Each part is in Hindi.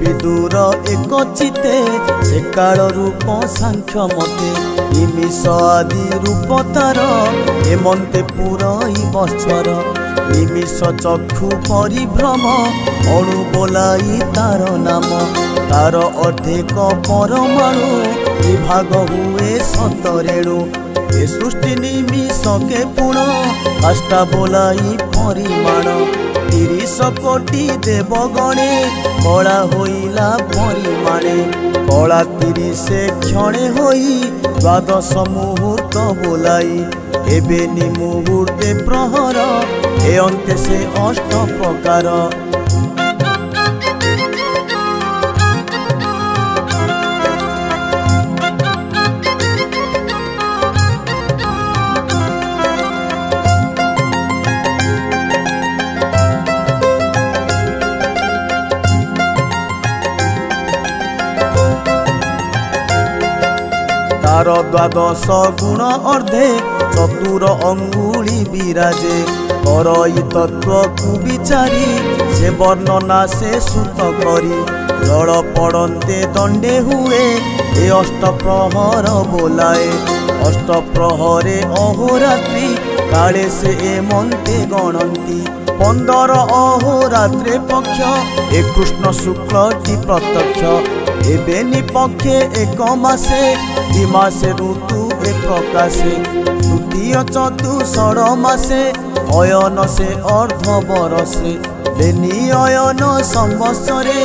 विदुर एक चिते से काल रूप सांख्य मते निमिष आदि रूप तार हेमंते पुरई बत्सर निमिष चक्षु परिभ्रम अणु बोलाई तार नाम तार अर्धेक परमाणु विभाग हुए सतरेणु ए सृष्टि निमिष के पुण आष्टा बोलाई परिमाण 30 कोटी देवगणे कला होइला परिमाणे कला 30 क्षणे होई द्वादश मुहूर्त बोलाई एबे निमुहूर्ते प्रहर ए अंते से अष्ट प्रकार तार द्वादश गुण अर्धे चतुर अंगुली विराजे करई तत्व कुविचारी से वर्णना से सुत करी जल पड़ते दंडे हुए ए अष्ट प्रहर बोलाए अष्ट प्रहरे अहोरात्रि काले से एमंते गणंती 15 अहोरात्रे पक्ष ए कृष्ण शुक्ल टी प्रत्यक्ष एबे निपक्षे एक मासे दिमासे ऋतु ए प्रकाशे तृतीय चतुषर मासे अयन से अर्ध बरसे बेनी अयन संवत्सरे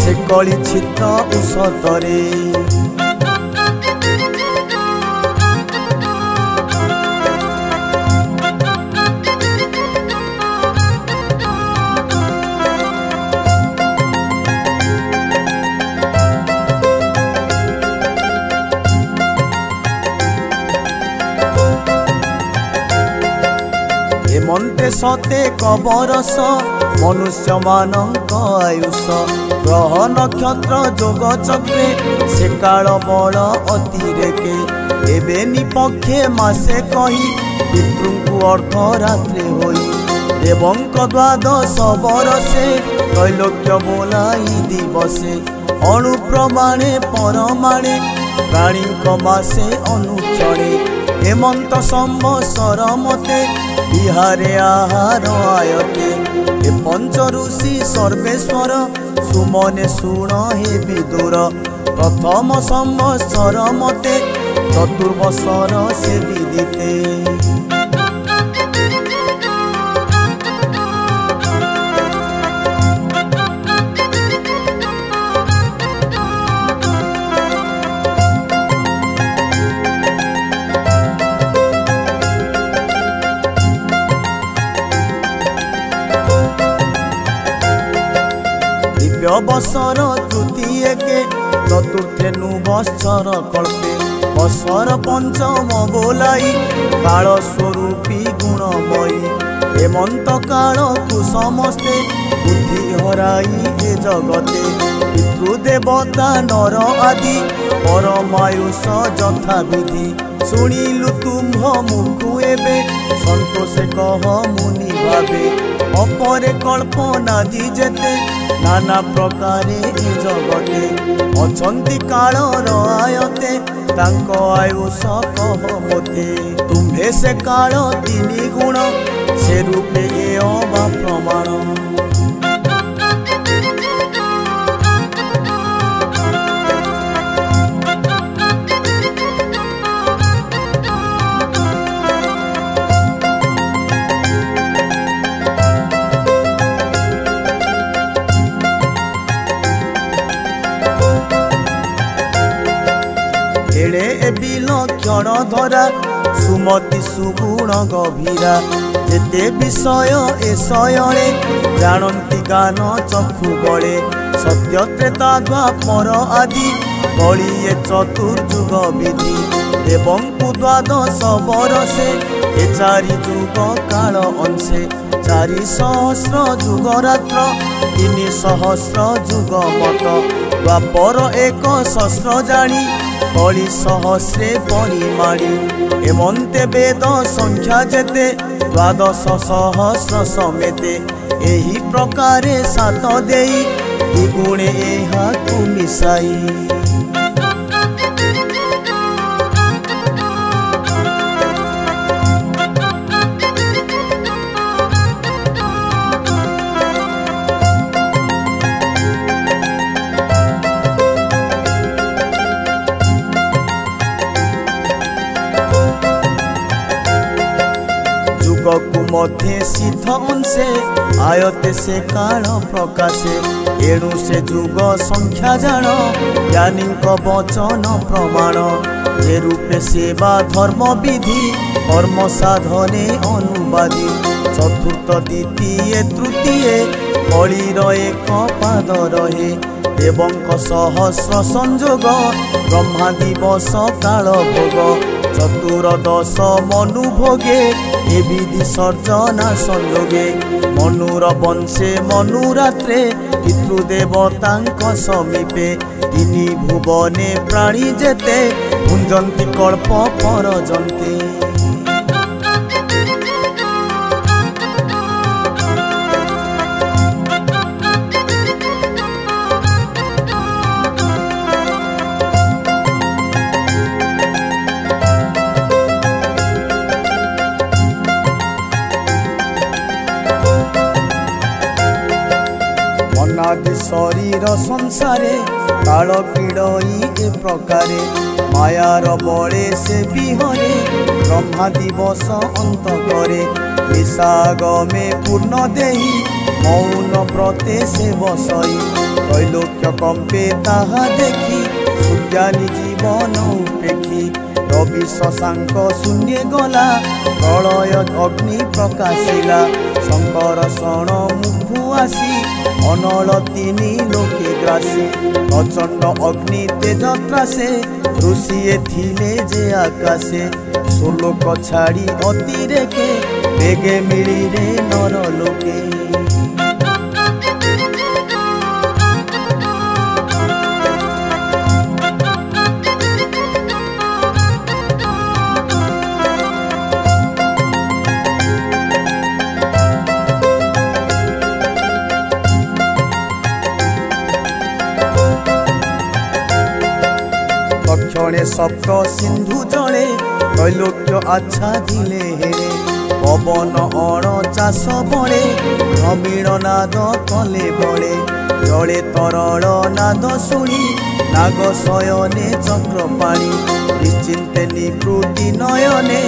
से कली छित्र उषतरे हेमंते सते कबरस मनुष्य मानक आयुष ग्रह नक्षत्र जोग चक्रे से काल बल अतिरेके एबे निपक्षे मासे कही पितृଙ୍କୁ अर्धरात्रे होई देवंक द्वादश बरसे त्रैलोक्य बोलाई दिवसे अणु प्रमाणे परमाणे प्राणीक मासे अनुक्षणे हेमंत संवत्सर मते बिहारे आहार आयते ए पंच ऋषि सर्वेश्वर सुमने शुण हे विदुर प्रथम संवत्सर मते चतुर्वत्सर से विदिते बसर तृतीय के चतुर्थे नु बत्सर कल्पे बसर पंचम बोलाई काल स्वरूपी गुणमयी हेमंत काल कु समस्ते बुद्धि हराई ए जगते पितृदेवता नर आदि परमायुष यथा विधि शुणिलु तुम्भ मुखु एबे संतोष कह मुनि भावे अपरे कल्पना दी जेते नाना प्रकारे ए जगते अछंती कालर आयते तांको आयुष कह मते तुम्हे से काल 3 गुण से रूपे ए अबा प्रमाण क्षण धरा सुमति सुगुण गभीरा जेते विषय ए शयने जानती गान चक्षु बड़े सत्य त्रेता द्वापर आदि कलिए चतुर्जुग विधि देवंकु द्वादश बरसे ए 4 जुग काल अंशे 4 सहस्र जुग रात्र 3 सहस्र जुग मत द्वापर एक सहस्र जानी कली सहस्रे परिमाणी एमंते वेद संख्या जेते द्वादश सहस्र समेते एही प्रकारे सात देई द्विगुणे एहाकु मिसाई मध्य सिद्ध अंशे आयते से काल प्रकाशे एणु से जुग संख्या जान ज्ञानी वचन प्रमाण जे रूपे सेवा धर्म विधि कर्म साधने अनुवादी चतुर्थ द्वितीय तृतीय कलिर एक पाद रहे देवंक सहस्र संजोग ब्रह्मा दिवस काल भोग चतुर्दश मनु भोगे ए विधि सर्जना संयोगे मनुर वंशे मनुरात्रे पितृदेवतांक समीपे तिनि भुवने प्राणी जेते भुंजन्ति कल्प परजन्ति शरीर संसारे काल पीड़ई ए प्रकारे मायार बड़े से बिहरे ब्रह्मा दिवस अंत करे निशागमे पूर्ण देही मौन व्रते से बसई त्रैलोक्य कंपे ताहा देखी सुज्ञानी जीवन उपेक्षी रवि शशांक शून्य गला प्रलय अग्नि प्रकाशिला शंकर शरण मुखु आसी अनल तिनि लोके ग्रासी प्रचंड अग्नि तेज त्रासे ऋषिए थिले जे आकाशे सोलोक छाड़ी अतिरेके बेगे मिली रे नर लोके क्षणे सप्त सिंधु जले त्रैलोक्य आच्छा दिले हेरे पवन अण चाष बड़े भ्रमीण नाद कले बड़े जले तरल नाद शुणी नाग शयने चक्रपाणी निश्चिंते निवृत्ति नयने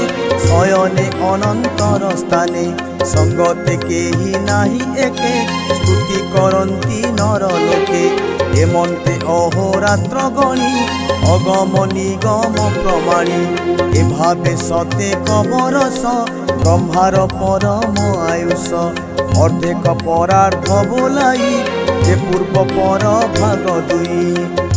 शयने अनंतर स्थाने संगते केही नाही एके स्तुति करन्ति नर लोके हेमंते अहोरात्र गणी अगम निगम प्रमाणी ए भावे सते कबरस ब्रह्मार परम आयुष अर्धेक परार्ध बोलाई जे पूर्व पर भाग दुई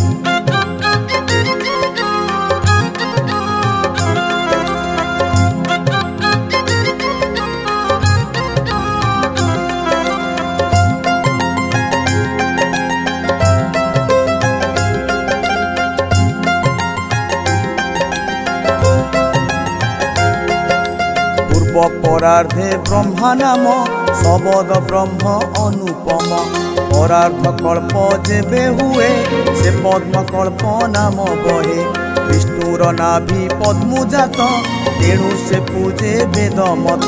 परार्धे ब्रह्मा नाम सबद ब्रह्म अनुपम परार्ध कल्प जेबे हुए से पद्म कल्प नाम बहे विष्णुर नाभि पद्मजात तेणु से पूजे वेद मत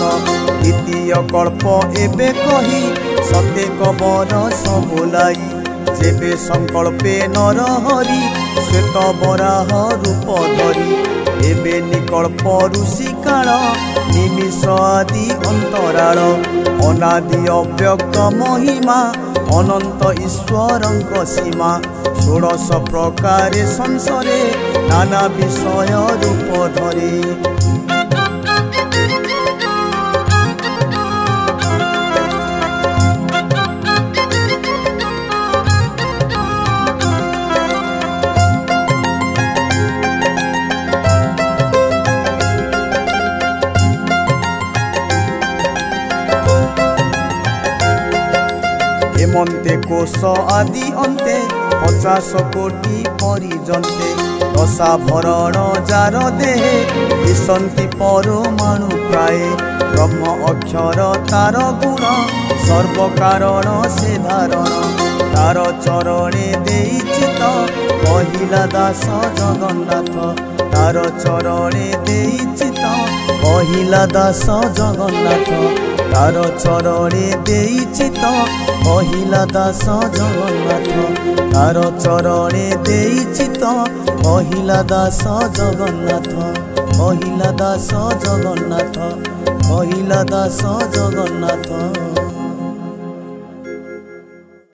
द्वितीय कल्प एबे कही सते कबर सबोलाई जेबे संकल्पे नर हरि श्वेत बराह रूप धरी एबे निकल्प ऋषि काल निमिष आदि अंतराल अनादि अव्यक्त महिमा अनंत ईश्वरंक सीमा षोडश प्रकारे संसारे नाना विषय रूप धरे हेमंते कोश आदि अंते 50 कोटी परिजन्ते दशा भरण जार देहे दिशन्ति परमाणु प्राय ब्रह्म अक्षर तार गुण सर्वकारण से धारण तार चरणे देइछि त कहिला दास जगन्नाथ तार चरणे देइछि त कहिला दास जगन्नाथ तार चरणे देइछि त कहिला दास जगन्नाथ तार चरणे देइछि त कहिला दास जगन्नाथ कहिला दास जगन्नाथ कहिला दास जगन्नाथ।